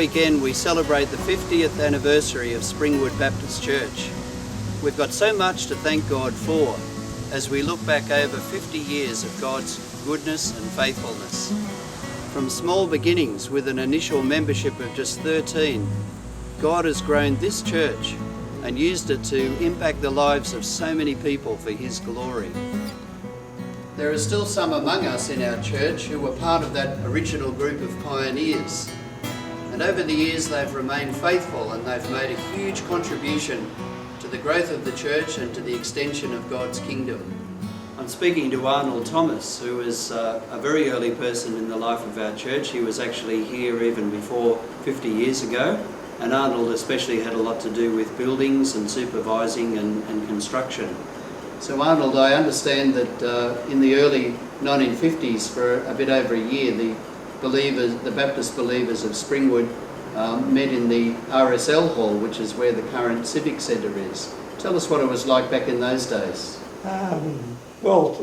weekend we celebrate the 50th anniversary of Springwood Baptist Church. We've got so much to thank God for as we look back over 50 years of God's goodness and faithfulness. From small beginnings with an initial membership of just 13, God has grown this church and used it to impact the lives of so many people for His glory. There are still some among us in our church who were part of that original group of pioneers. And over the years they've remained faithful and they've made a huge contribution to the growth of the church and to the extension of God's kingdom. I'm speaking to Arnold Thomas, who is a very early person in the life of our church. He was actually here even before 50 years ago, and Arnold especially had a lot to do with buildings and supervising and construction. So Arnold, I understand that in the early 1950s, for a bit over a year, the Baptist believers of Springwood met in the RSL hall, which is where the current Civic Centre is. Tell us what it was like back in those days. Well,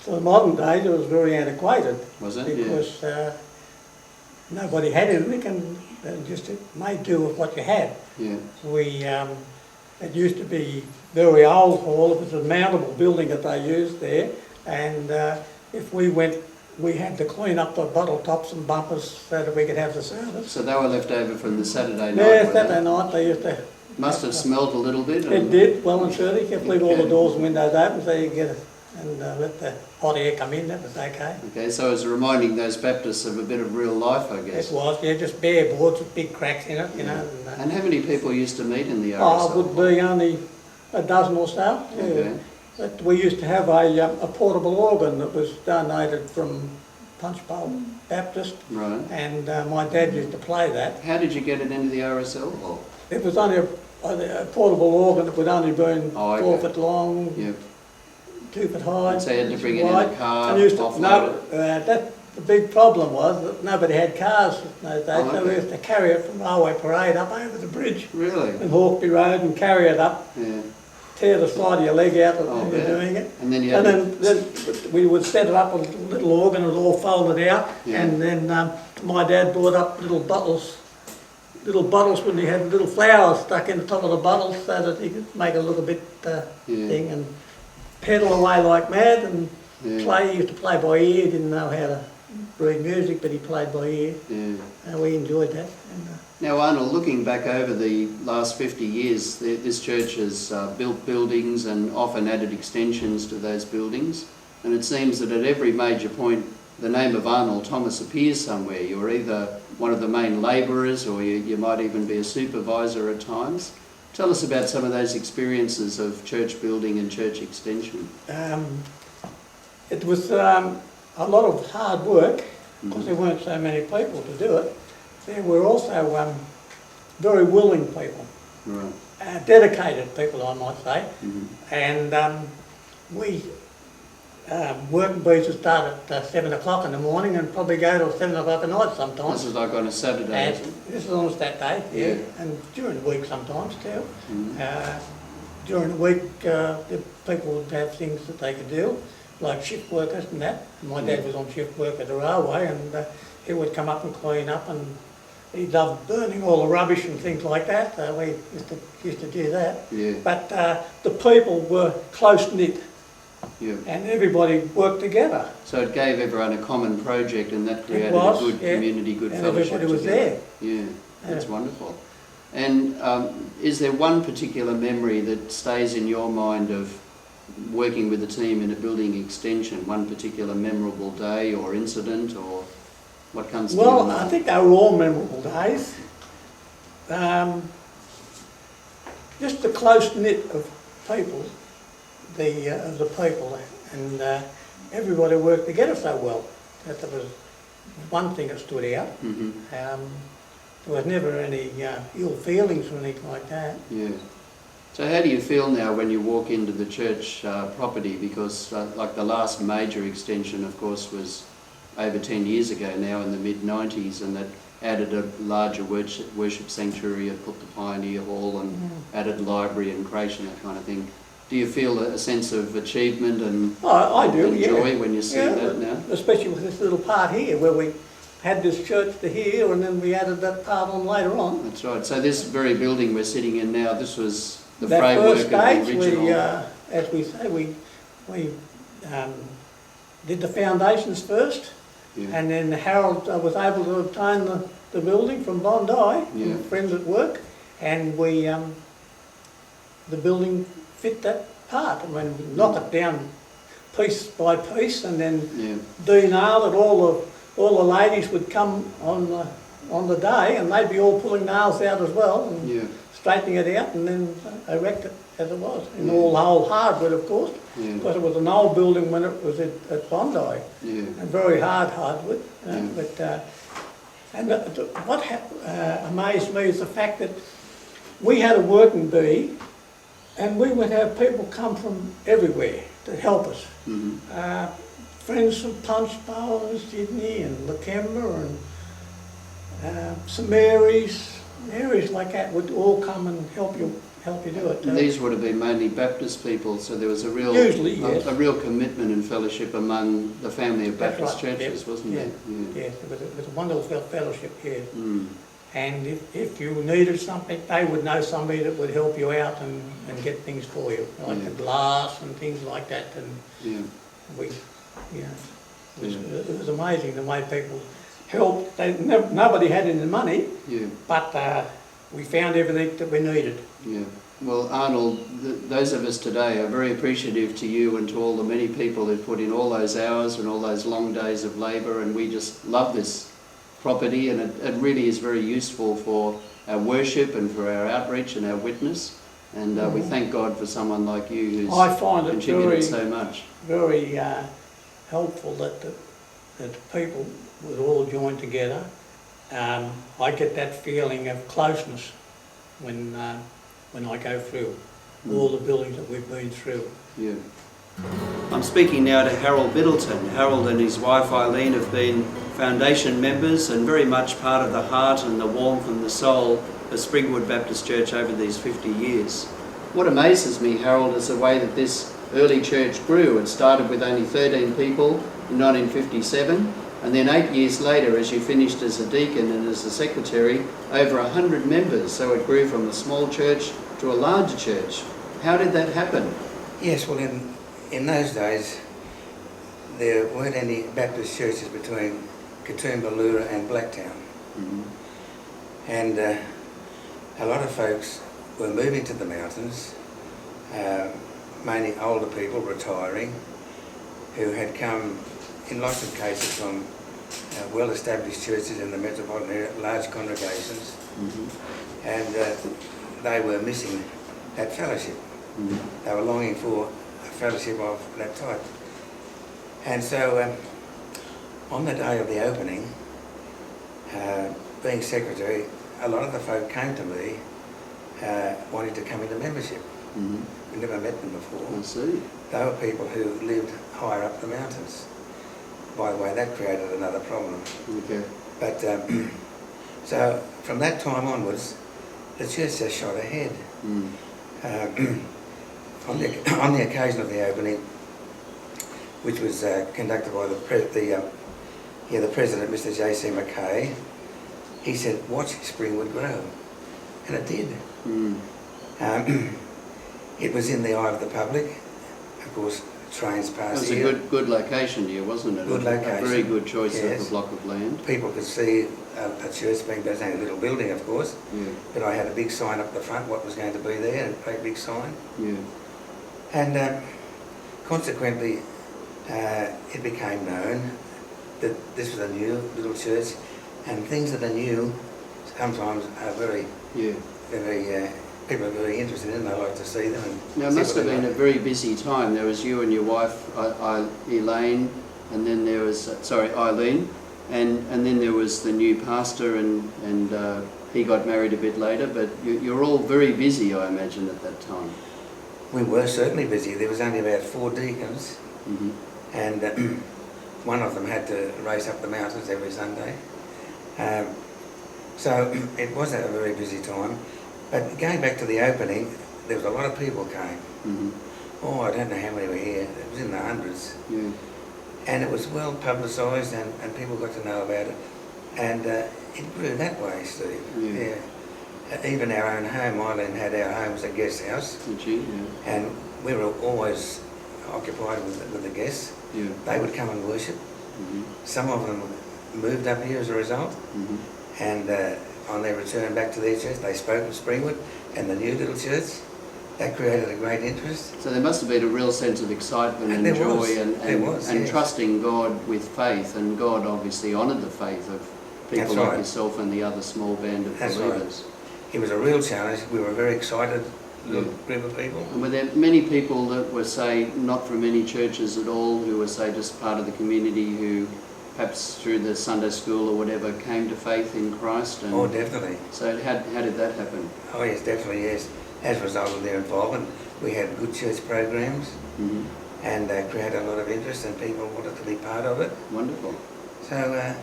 to the modern days, it was very antiquated. Was it? Because nobody had anything, and just made do with what you had. Yeah. It used to be very old hall. It was a mountable building that they used there, and if we went, we had to clean up the bottle tops and bumpers so that we could have the service. So they were left over from the Saturday night? Yeah, Saturday night they used to... Must have smelled a little bit? It did, well and truly. You kept leave all the doors and windows open so you could get it, and let the hot air come in. That was okay. Okay, so it was reminding those Baptists of a bit of real life, I guess. It was, yeah, just bare boards with big cracks in it, you know. And how many people used to meet in the RSL? Oh, it would be only a dozen or so. Yeah. Okay. But we used to have a portable organ that was donated from Punchbowl Baptist. Right. And my dad used to play that. How did you get it into the RSL hall? It was only a portable organ that would only been 4 foot long, 2 foot high. And so you had to bring it in a car, the big problem was that nobody had cars in those days, so we used to carry it from Railway Parade up over the bridge. Really? And Hawkby Road and carry it up. Yeah. Tear the side of your leg out when you're doing it. And then then we would set it up with a little organ, it was all folded out, and then my dad brought up little bottles when he had little flowers stuck in the top of the bottles so that he could make it look a bit thing, and pedal away like mad and play. He used to play by ear, didn't know how to read music, but he played by ear. Yeah. And we enjoyed that. Now Arnold, looking back over the last 50 years, this church has built buildings and often added extensions to those buildings, and it seems that at every major point the name of Arnold Thomas appears somewhere. You're either one of the main labourers or you might even be a supervisor at times. Tell us about some of those experiences of church building and church extension. It was a lot of hard work because there weren't so many people to do it. There were also very willing people, dedicated people, I might say, and we working bees would start at 7 o'clock in the morning and probably go till 7 o'clock at night sometimes. This is like on a Saturday, is it? This is on a Saturday, and during the week sometimes too. During the week, the people would have things that they could do, like shift workers and that. My dad was on shift work at the railway, and he would come up and clean up, and he loved burning all the rubbish and things like that. We used to do that. Yeah. But the people were close-knit. Yeah. And everybody worked together. So it gave everyone a common project, and that created a good community, good fellowship. Everybody was there. Yeah, that's wonderful. And is there one particular memory that stays in your mind of working with the team in a building extension? One particular memorable day or incident, or what comes to your mind? Well, I think they were all memorable days. Just the close-knit of people. The people, and everybody worked together so well that there was one thing that stood out. There was never any ill feelings or anything like that. Yeah. So how do you feel now when you walk into the church property? Because like the last major extension, of course, was over 10 years ago now, in the mid-90s, and that added a larger worship sanctuary, it put the Pioneer Hall and added library and creche and that kind of thing. Do you feel a sense of achievement and I do, joy when you see that now? Especially with this little part here where we had this church to here, and then we added that part on later on. That's right. So this very building we're sitting in now, this was the That framework first of the stage, original. as we say, we did the foundations first, Yeah. and then Harold was able to obtain the building from Bondi, Yeah. from friends at work, and we the building fit that part. I mean, we knock it down piece by piece, and then Yeah. denail it. All the ladies would come on the day, and they'd be all pulling nails out as well, and Yeah. straightening it out, and then erect it as it was. And Yeah. all the whole hardwood, of course, Yeah. because it was an old building when it was at Bondi, Yeah. and very hardwood. Yeah. But what amazed me is the fact that we had a working bee, and we would have people come from everywhere to help us. Mhm. Friends from Punchbowl and Sydney and Lakemba and St Mary's, areas like that would all come and help you do it. And these would have been mainly Baptist people, so there was a real, Usually, yes. a real commitment and fellowship among the family of That's Baptist right, churches, yes. wasn't Yeah. it? Yes, it was a wonderful fellowship here. Mm. And if you needed something, they would know somebody that would help you out and get things for you, like Yeah. the glass and things like that. And Yeah. we, it was amazing the way people helped. Nobody had any money, Yeah. but we found everything that we needed. Yeah. Well, Arnold, those of us today are very appreciative to you and to all the many people who put in all those hours and all those long days of labour, and we just love this property, and it really is very useful for our worship and for our outreach and our witness, and we thank God for someone like you who's I find it contributed so much. very helpful that the people would all join together. I get that feeling of closeness when I go through all the buildings that we've been through. Yeah. I'm speaking now to Harold Middleton. Harold and his wife Eileen have been foundation members and very much part of the heart and the warmth and the soul of Springwood Baptist Church over these 50 years. What amazes me, Harold, is the way that this early church grew. It started with only 13 people in 1957, and then 8 years later, as you finished as a deacon and as a secretary, over 100 members. So it grew from a small church to a larger church. How did that happen? Yes, well, in those days, there weren't any Baptist churches between Katoomba, Lura and Blacktown. Mm-hmm. And a lot of folks were moving to the mountains, mainly older people retiring, who had come, in lots of cases, from well-established churches in the metropolitan area, large congregations, Mm-hmm. and they were missing that fellowship. Mm-hmm. They were longing for a fellowship of that type. And so on the day of the opening, being secretary, a lot of the folk came to me wanting to come into membership. Mm-hmm. We never met them before. I see. They were people who lived higher up the mountains. By the way, that created another problem. Okay. But so from that time onwards, the church just shot ahead. Mm. On the occasion of the opening, which was conducted by the president, Mr. J.C. McKay, he said, "Watch Springwood grow," and it did. Mm. It was in the eye of the public. Of course, trains It passed was a here. good location here, wasn't it? Good location. A very good choice Yes. of a block of land. People could see a church being built, only a little building, of course, Yeah. but I had a big sign up the front, what was going to be there, a great big sign. Yeah. And consequently, it became known that this was a new little church, and things that are new sometimes are very, Yeah. people are very interested in. They like to see them. And Now it see must what have they been a like. very busy time. There was you and your wife, Elaine, and then there was Eileen, and then there was the new pastor, and he got married a bit later. But you're all very busy, I imagine, at that time. We were certainly busy. There was only about 4 deacons, Mm-hmm. and one of them had to race up the mountains every Sunday. So it was a very busy time. But going back to the opening, there was a lot of people came. Mm-hmm. Oh, I don't know how many were here. It was in the hundreds. Yeah. And it was well publicised, and people got to know about it. And it grew that way, Steve. Yeah. Even our own home, Eileen had our home as a guest house. Did she? Yeah. And we were always occupied with the guests. Yeah. They would come and worship. Mm-hmm. Some of them moved up here as a result. Mm-hmm. And on their return back to their church, they spoke of Springwood and the new little church. That created a great interest. So there must have been a real sense of excitement and there joy was. and Yes. trusting God with faith, and God obviously honoured the faith of people That's like right. yourself and the other small band of That's believers. It was a real challenge. We were a very excited little Yeah. group of people. And were there many people that were, say, not from any churches at all, who were, say, just part of the community, who perhaps through the Sunday school or whatever came to faith in Christ? And Oh, definitely. so how did that happen? Oh, yes, definitely, yes. As a result of their involvement, we had good church programs Mm-hmm. and created a lot of interest, and people wanted to be part of it. Wonderful. So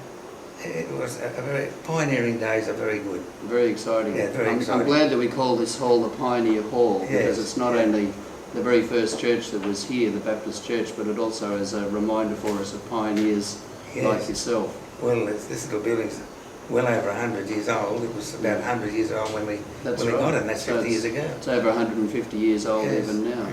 it was a very pioneering days are very good. Very exciting. Yeah, very I'm exciting. glad that we call this hall the Pioneer Hall, because Yes, it's not yeah. only the very first church that was here, the Baptist Church, but it also is a reminder for us of pioneers Yes. like yourself. Well, this little building's well over 100 years old. It was about 100 years old when we That's got right. it, and that's So 50 years ago. It's over 150 years old Yes. even now.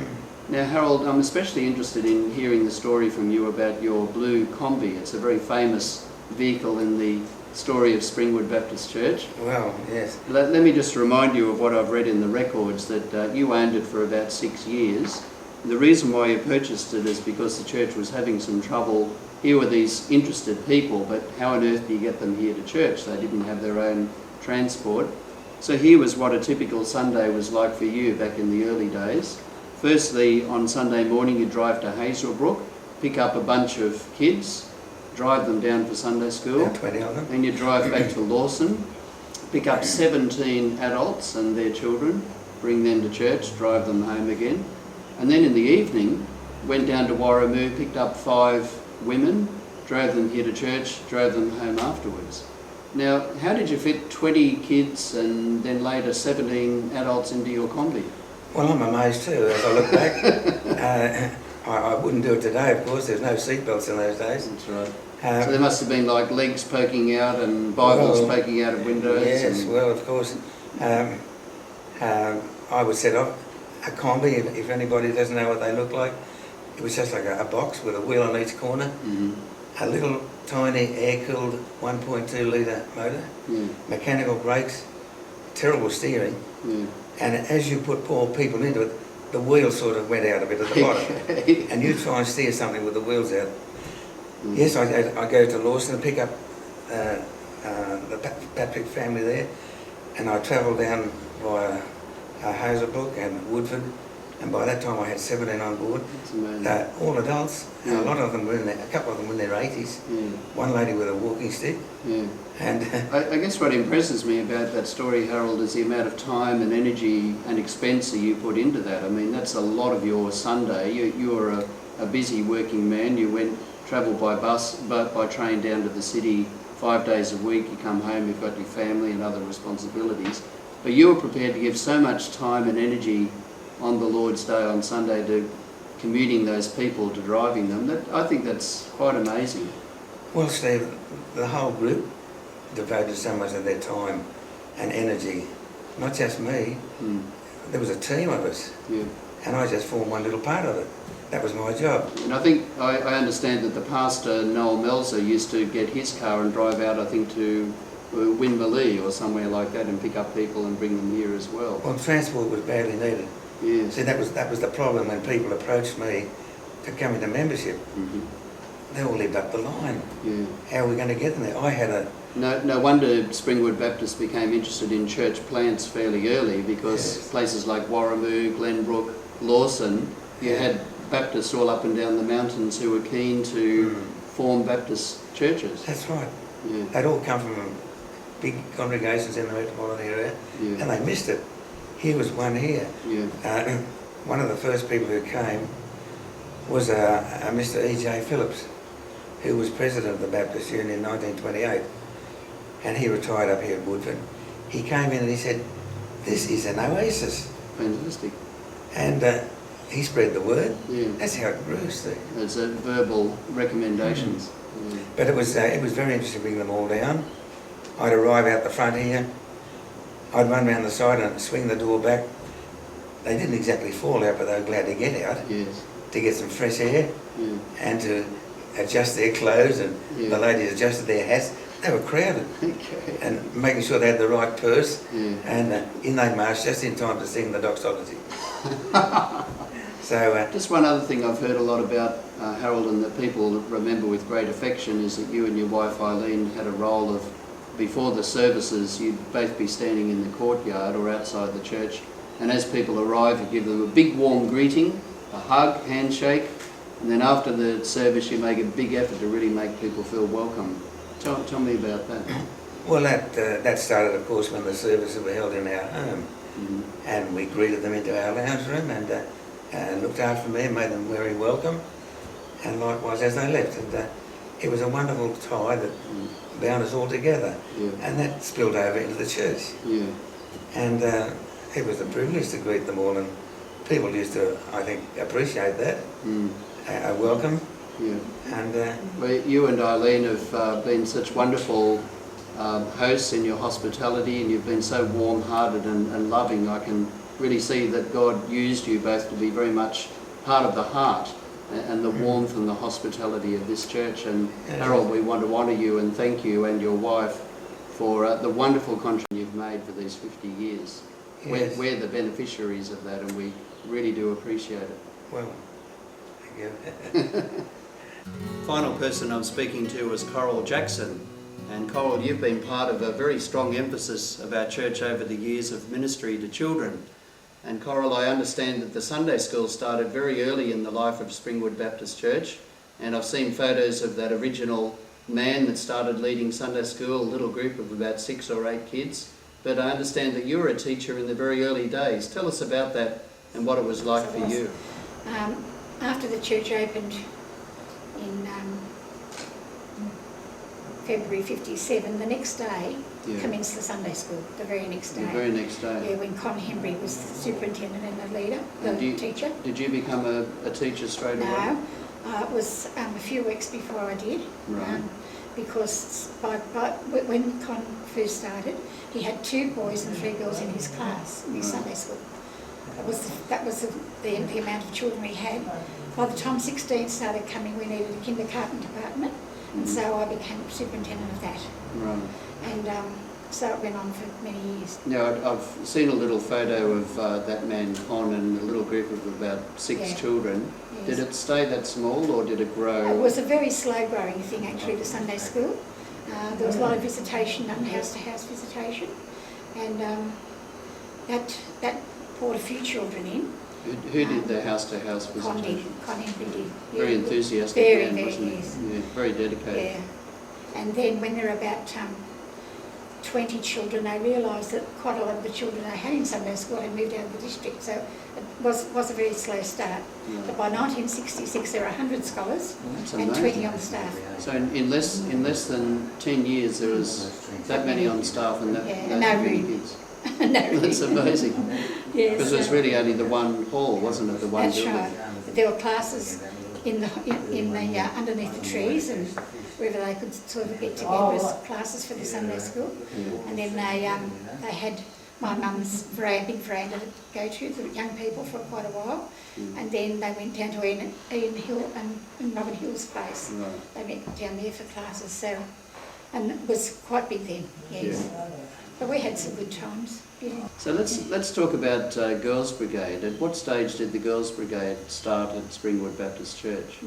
Now, Harold, I'm especially interested in hearing the story from you about your blue Combi. It's a very famous vehicle in the story of Springwood Baptist Church. Well, yes. Let me just remind you of what I've read in the records, that you owned it for about 6 years. The reason why you purchased it is because the church was having some trouble. Here were these interested people, but how on earth do you get them here to church? They didn't have their own transport. So here was what a typical Sunday was like for you back in the early days. Firstly, on Sunday morning you drive to Hazelbrook, pick up a bunch of kids, drive them down for Sunday school. About 20 of them. Then you drive back to Lawson, pick up 17 adults and their children, bring them to church, drive them home again. And then in the evening, went down to Warramoo, picked up 5 women, drove them here to church, drove them home afterwards. Now, how did you fit 20 kids and then later 17 adults into your Combi? Well, I'm amazed too as I look back. I wouldn't do it today, of course. There's no seatbelts in those days. That's right. So there must have been like legs poking out and Bibles Well, poking out of windows. Yes, and well, of course. I would set up a Combi, if anybody doesn't know what they look like. It was just like a box with a wheel on each corner, Mhm. a little tiny air-cooled 1.2 litre motor, Yeah, mechanical brakes, terrible steering, yeah. and as you put poor people into it, the wheel sort of went out a bit at the bottom. And you try and steer something with the wheels out. Mm. Yes, I go to Lawson and pick up the Patrick family there, and I travel down via Hazelbrook and Woodford, and by that time I had 17 on board, That's amazing. all adults, and Yeah. a lot of them were in a couple of them were in their 80s, Yeah, one lady with a walking stick, yeah. and I guess what impresses me about that story, Harold, is the amount of time and energy and expense that you put into that. I mean, that's a lot of your Sunday. You're a busy working man. You travelled by bus, by train down to the city 5 days a week. You come home, you've got your family and other responsibilities. But you were prepared to give so much time and energy on the Lord's Day on Sunday to commuting those people, to driving them. I think that's quite amazing. well, Steve, the whole group devoted so much of their time and energy, not just me, Mm. there was a team of us, Yeah. and I just formed one little part of it. That was my job. And I think, I understand that the pastor, Noel Melzer, used to get his car and drive out, I think, to Winmalee or somewhere like that and pick up people and bring them here as well. Well, transport was badly needed. Yes. See, that was the problem when people approached me to come into membership. Mhm. They all lived up the line. Yeah. How are we going to get them there? I had a... No wonder Springwood Baptist became interested in church plants fairly early, because Yes. places like Warramoo, Glenbrook, Lawson, you had Baptists all up and down the mountains who were keen to form Baptist churches. That's right. Yeah. They'd all come from big congregations in the metropolitan area, Yeah. and they missed it. Here was one here. Yeah. One of the first people who came was a Mr. E.J. Phillips, who was president of the Baptist Union in 1928, and he retired up here at Woodford. He came in and he said, "This is an oasis," Fantastic. and he spread the word. Yeah. That's how it grew, Steve. As verbal recommendations. But it was very interesting to bring them all down, I'd arrive out the front here, I'd run round the side and swing the door back. They didn't exactly fall out, but they were glad to get out, Yes. to get some fresh air Yeah. and to adjust their clothes, and Yeah. the ladies adjusted their hats. They were crowded, Okay. and making sure they had the right purse, Yeah. and in they marched just in time to sing the doxology. So, Just one other thing I've heard a lot about, Harold, and that people remember with great affection is that you and your wife Eileen had a role of, before the services, you'd both be standing in the courtyard or outside the church, and as people arrive, you give them a big warm greeting, a hug, handshake, and then after the service you make a big effort to really make people feel welcome. Tell me about that. well, that started, of course, when the services were held in our home, and we greeted them into our lounge room and looked after them there, made them very welcome, and likewise as they left. And it was a wonderful tie that bound us all together, Yeah. and that spilled over into the church. Yeah. And it was a privilege to greet them all, and people used to, I think, appreciate that, a welcome. Yeah. And Well, you and Eileen have been such wonderful hosts in your hospitality, and you've been so warm-hearted and loving. I can really see that God used you both to be very much part of the heart and the warmth and the hospitality of this church. And Harold, we want to honour you and thank you and your wife for the wonderful contribution you've made for these 50 years. Yes. We're the beneficiaries of that, and we really do appreciate it. well, thank you. Final person I'm speaking to is Coral Jackson. And Coral, you've been part of a very strong emphasis of our church over the years of ministry to children. And Coral, I understand that the Sunday school started very early in the life of Springwood Baptist Church, and I've seen photos of that original man that started leading Sunday school, a little group of about 6 or 8 kids. But I understand that you were a teacher in the very early days. Tell us about that and what it was like for you. After the church opened in February 57, the next day commenced the Sunday school, the very next day. The very next day. Yeah, when Con Henry was the superintendent and the leader, the teacher. Did you become a teacher straight away? No, it was a few weeks before I did. Right. Because when Con first started, he had 2 boys and 3 girls in his class, in his Sunday school. That was the amount of children we had. By the time 16 started coming, we needed a kindergarten department, and so I became superintendent of that. Right. And so it went on for many years. Now, I've seen a little photo of that man, Con, and a little group of about 6 children. Yes. Did it stay that small or did it grow? It was a very slow growing thing actually, the Sunday school. There was a lot of visitation, done house-to-house visitation, and that brought a few children in. Who did the house-to-house visitation? Con Henry did. Yeah. Very enthusiastic Very, man, wasn't he? yes. Yeah, very dedicated. Yeah. And then when there were about 20 children, they realised that quite a lot of the children they had in Sunday school had moved out of the district, so it was a very slow start. Right. But by 1966 there were 100 scholars That's and amazing. 20 on staff. So in less than 10 years there was that many on staff and that Yeah, that no many room. kids. No, really. That's amazing. Yes, Because it was really only the one hall, wasn't it? The one that's building. right. There were classes in the underneath the trees and wherever they could sort of get together as classes for the Sunday school. And then they had my mum's big veranda to go to, the young people, for quite a while. And then they went down to Ian Hill and Robin Hill's place. Right. They went down there for classes, so, and it was quite big then, yes. But we had some good times. Yeah. So let's talk about Girls Brigade. At what stage did the Girls Brigade start at Springwood Baptist Church?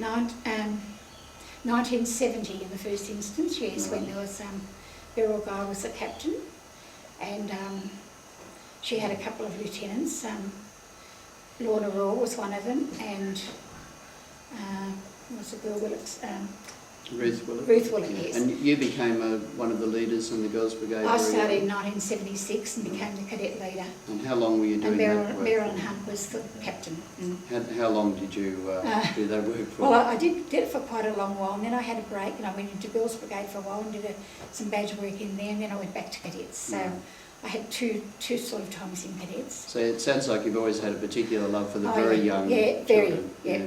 1970 in the first instance, yes, when there was Beryl Guy was the captain, and she had a couple of lieutenants. Lorna Raw was one of them, and was the girl Willits? Ruth Willett? Ruth Willett, yes. And you became one of the leaders in the Girls Brigade? I very started early? in 1976 and became the cadet leader. And how long were you doing And that work? Marilyn Hunt was the captain. How long did you do that work for? Well, I did it for quite a long while, and then I had a break, and I went into Girls Brigade for a while and did some badge work in there, and then I went back to cadets. So I had two sort of times in cadets. So it sounds like you've always had a particular love for the Oh, very yeah. young Yeah, very, children. yeah.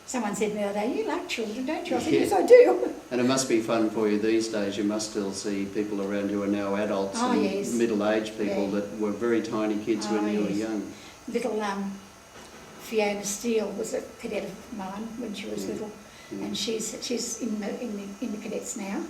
Someone said the other day, you like children, don't you? I said, yes, I do. And it must be fun for you these days. You must still see people around who are now adults and yes. middle-aged people that were very tiny kids when you were young. Little Fiona Steele was a cadet of mine when she was little, and she's in the cadets now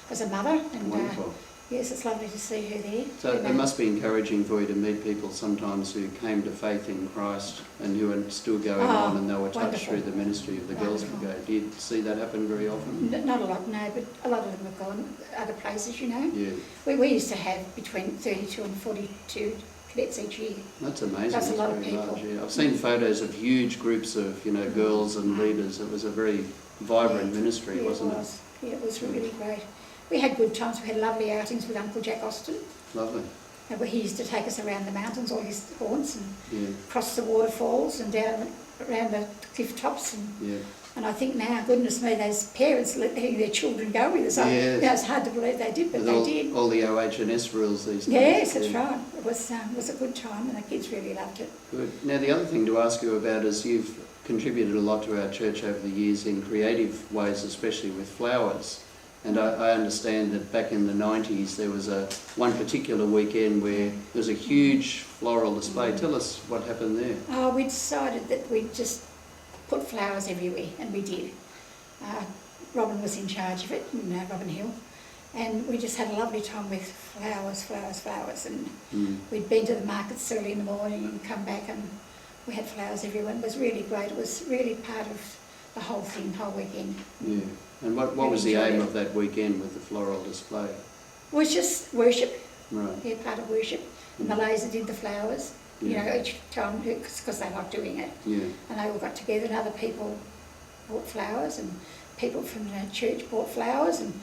as a mother. And wonderful. Yes, it's lovely to see her there. So it must be encouraging for you to meet people sometimes who came to faith in Christ and who are still going on, and they were touched through the ministry of the Girls Brigade. Do you see that happen very often? Not a lot, no, but a lot of them have gone other places, you know. Yeah. We used to have between 32 and 42 cadets each year. That's amazing. That's a lot of very people. large, yeah. I've seen photos of huge groups of girls and leaders. It was a very vibrant ministry, wasn't it? Yeah, it was really great. We had good times. We had lovely outings with Uncle Jack Austin. Lovely. And he used to take us around the mountains, all his haunts, and across the waterfalls and down around the cliff tops. And I think now, goodness me, those parents letting their children go with us. It's hard to believe they did, but they did. All the OH&S rules these days. Yes, that's right. It was a good time, and the kids really loved it. Good. Now, the other thing to ask you about is you've contributed a lot to our church over the years in creative ways, especially with flowers. And I understand that back in the 90s there was one particular weekend where there was a huge floral display. Tell us what happened there. Oh, we decided that we'd just put flowers everywhere, and we did. Robin was in charge of it, Robin Hill, and we just had a lovely time with flowers. And we'd been to the markets early in the morning and come back, and we had flowers everywhere. It was really great. It was really part of the whole thing, whole weekend. Yeah. And what was the aim of that weekend with the floral display? It was just worship. Right. Yeah, part of worship. And Malaysia did the flowers, each time, because they liked doing it. Yeah. And they all got together, and other people bought flowers, and people from the church bought flowers, and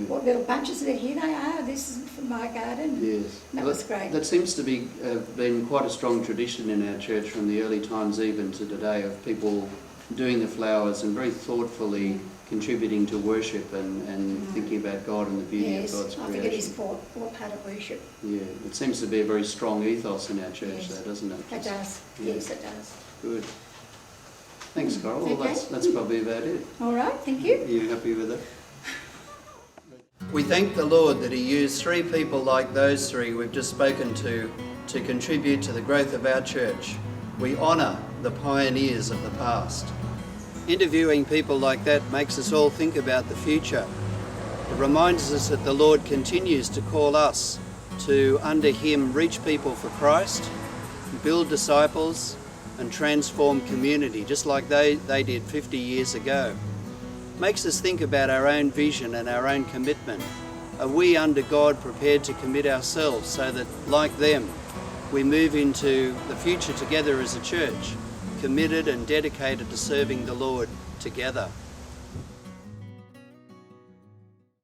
bought little bunches. And here they are, this is from my garden. Yes. And that was great. That seems to be been quite a strong tradition in our church from the early times even to today, of people doing the flowers and very thoughtfully contributing to worship and thinking about God and the beauty of God's creation. I think it is all part of worship. Yeah, it seems to be a very strong ethos in our church though, doesn't it? It does, yes it does. Good. Thanks, Coral. Well, Okay. that's probably about it. All right, thank you. Are you happy with it? We thank the Lord that He used three people like those three we've just spoken to contribute to the growth of our church. We honour the pioneers of the past. Interviewing people like that makes us all think about the future. It reminds us that the Lord continues to call us to, under Him, reach people for Christ, build disciples and transform community, just like they did 50 years ago. Makes us think about our own vision and our own commitment. Are we under God prepared to commit ourselves so that, like them, we move into the future together as a church, committed and dedicated to serving the Lord together?